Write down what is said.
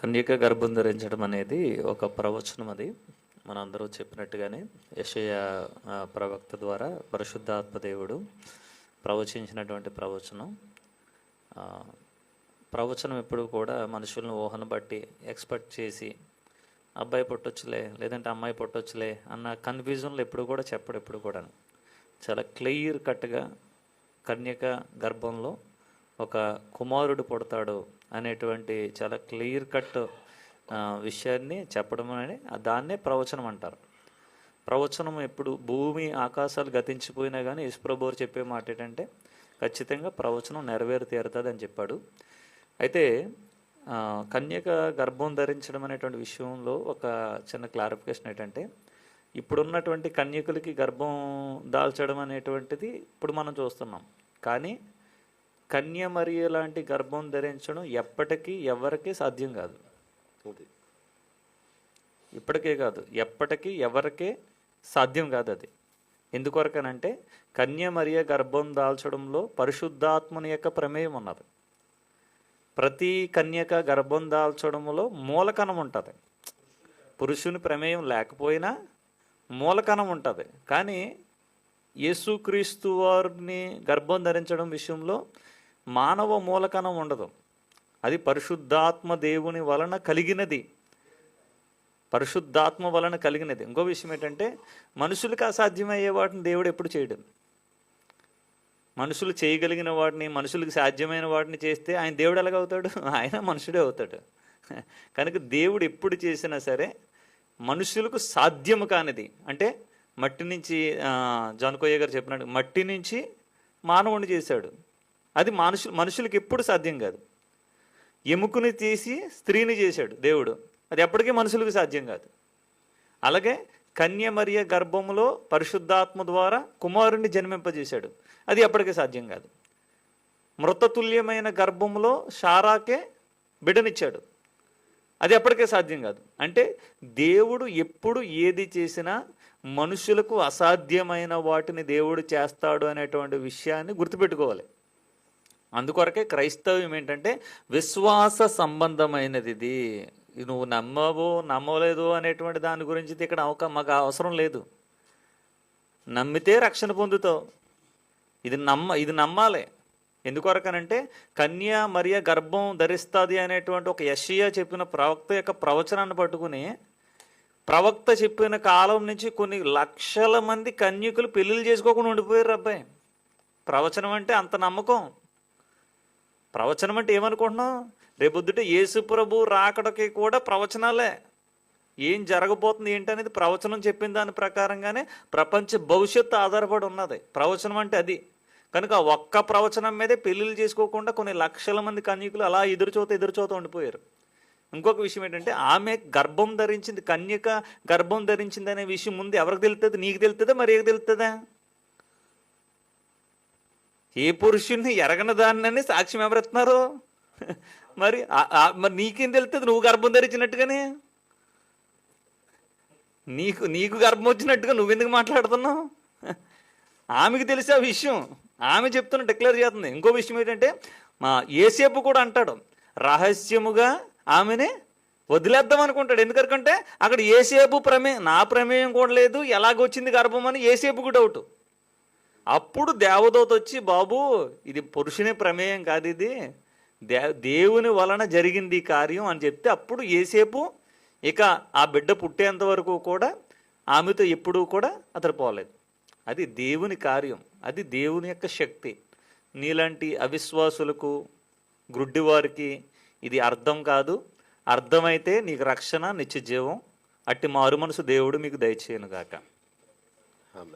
కన్యక గర్భం ధరించడం అనేది ఒక ప్రవచనం. అది మనందరూ చెప్పినట్టుగానే యెషయా ప్రవక్త ద్వారా పరిశుద్ధాత్మ దేవుడు ప్రవచించినటువంటి ప్రవచనం. ప్రవచనం ఎప్పుడు కూడా మనుషులను ఊహను బట్టి ఎక్స్పెక్ట్ చేసి అబ్బాయి పుట్టొచ్చులే లేదంటే అమ్మాయి పుట్టొచ్చులే అన్న కన్ఫ్యూజన్లు ఎప్పుడు కూడా చెప్పడు. ఎప్పుడు కూడా చాలా క్లియర్ కట్గా కన్యక గర్భంలో ఒక కుమారుడు పుడతాడు అనేటువంటి చాలా క్లియర్ కట్ విషయాన్ని చెప్పడం అని దాన్నే ప్రవచనం అంటారు. ప్రవచనం ఎప్పుడు భూమి ఆకాశాలు గతించిపోయినా కానీ యేసుప్రభువు చెప్పే మాట ఏంటంటే ఖచ్చితంగా ప్రవచనం నెరవేరు తీరుతుంది అని చెప్పాడు. అయితే కన్యక గర్భం ధరించడం అనేటువంటి విషయంలో ఒక చిన్న క్లారిఫికేషన్ ఏంటంటే, ఇప్పుడున్నటువంటి కన్యకులకి గర్భం దాల్చడం అనేటువంటిది ఇప్పుడు మనం చూస్తున్నాం. కానీ కన్యమరియ లాంటి గర్భం ధరించడం ఎప్పటికీ ఎవరికీ సాధ్యం కాదు. ఇప్పటికే కాదు, ఎప్పటికీ ఎవరికే సాధ్యం కాదు. అది ఎందుకొరకనంటే కన్యమరియ గర్భం దాల్చడంలో పరిశుద్ధాత్మని యొక్క ప్రమేయం ఉన్నది. ప్రతి కన్యక గర్భం దాల్చడంలో మూలకణం ఉంటుంది. పురుషుని ప్రమేయం లేకపోయినా మూలకణం ఉంటుంది. కానీ యేసుక్రీస్తు వారిని గర్భం ధరించడం విషయంలో మానవ మూలకణం ఉండదు. అది పరిశుద్ధాత్మ దేవుని వలన కలిగినది. పరిశుద్ధాత్మ వలన కలిగినది. ఇంకో విషయం ఏంటంటే, మనుషులకు అసాధ్యమయ్యే వాటిని దేవుడు ఎప్పుడు చేయడం. మనుషులు చేయగలిగిన వాటిని, మనుషులకు సాధ్యమైన వాటిని చేస్తే ఆయన దేవుడు ఎలాగవుతాడు? ఆయన మనుషుడే అవుతాడు. కనుక దేవుడు ఎప్పుడు చేసినా సరే మనుషులకు సాధ్యము కానిది, అంటే మట్టి నుంచి జానకోయ్య గారు చెప్పినట్టు మట్టి నుంచి మానవుడిని చేశాడు. అది మనుషులకు ఎప్పుడు సాధ్యం కాదు. ఎముకని తీసి స్త్రీని చేశాడు దేవుడు. అది ఎప్పటికీ మనుషులకు సాధ్యం కాదు. అలాగే కన్యమరియ గర్భములో పరిశుద్ధాత్మ ద్వారా కుమారుణ్ణి జన్మింపజేశాడు. అది ఎప్పటికీ సాధ్యం కాదు. మృతతుల్యమైన గర్భములో శారాకే బిడ్డనిచ్చాడు. అది ఎప్పటికీ సాధ్యం కాదు. అంటే దేవుడు ఎప్పుడు ఏది చేసినా మనుషులకు అసాధ్యమైన వాటిని దేవుడు చేస్తాడు అనేటువంటి విషయాన్ని గుర్తుపెట్టుకోవాలి. అందుకొరకే క్రైస్తవ్యం ఏంటంటే విశ్వాస సంబంధమైనది. ఇది నువ్వు నమ్మవు నమ్మలేదు అనేటువంటి దాని గురించి ఇక్కడ మాకు అవసరం లేదు. నమ్మితే రక్షణ పొందుతావు. ఇది నమ్మాలి. ఎందుకొరకనంటే కన్యమరియ గర్భం ధరిస్తుంది అనేటువంటి ఒక యెషయా చెప్పిన ప్రవక్త యొక్క ప్రవచనాన్ని పట్టుకుని, ప్రవక్త చెప్పిన కాలం నుంచి కొన్ని లక్షల మంది కన్యకులు పెళ్ళిళ్ళు చేసుకోకుండా ఉండిపోయారు. అబ్బాయి, ప్రవచనం అంటే అంత నమ్మకం. ప్రవచనం అంటే ఏమనుకుంటున్నాం? రేపొద్దుట యేసు ప్రభు రాకడకి కూడా ప్రవచనాలే. ఏం జరగబోతుంది ఏంటనేది ప్రవచనం చెప్పిన దాని ప్రకారంగానే ప్రపంచ భవిష్యత్తు ఆధారపడి ఉన్నది. ప్రవచనం అంటే అది. కనుక ఒక్క ప్రవచనం మీదే పెళ్ళిళ్ళు చేసుకోకుండా కొన్ని లక్షల మంది కన్యకులు అలా ఎదురుచోత ఉండిపోయారు. ఇంకొక విషయం ఏంటంటే, ఆమె గర్భం ధరించింది, కన్యక గర్భం ధరించింది అనే విషయం ముందు ఎవరికి తెలుస్తుంది? నీకు తెలుస్తుందా? మరి ఏకి తెలుస్తుందా? ఏ పురుషుణ్ణి ఎరగని దాన్ని సాక్ష్యం ఎవరెత్తున్నారు? మరి నీకేం తెలుస్తుంది? నువ్వు గర్భం ధరించినట్టుగానే నీకు గర్భం వచ్చినట్టుగా నువ్వెందుకు మాట్లాడుతున్నావు? ఆమెకు తెలిసే ఆ విషయం, ఆమె చెప్తున్న డిక్లేర్ చేస్తుంది. ఇంకో విషయం ఏంటంటే, యేసేపు కూడా అంటాడు, రహస్యముగా ఆమెనే వదిలేద్దాం అనుకుంటాడు. ఎందుకంటే అక్కడ యేసేపు నా ప్రమేయం కూడా లేదు, ఎలాగొచ్చింది గర్భం అని యేసేపుకు డౌట్. అప్పుడు దేవదూత వచ్చి, బాబు ఇది పురుషుని ప్రమేయం కాదు, ఇది దేవుని వలన జరిగింది ఈ కార్యం అని చెప్తే, అప్పుడు యేసేపు ఇక ఆ బిడ్డ పుట్టేంత వరకు కూడా ఆమెతో ఎప్పుడూ కూడా అతడు పోలేదు. అది దేవుని కార్యం, అది దేవుని యొక్క శక్తి. నీలాంటి అవిశ్వాసులకు, గ్రుడ్డివారికి ఇది అర్థం కాదు. అర్థమైతే నీకు రక్షణ, నిత్య జీవం. అట్టి మారు మనసు దేవుడు మీకు దయచేయను గాక.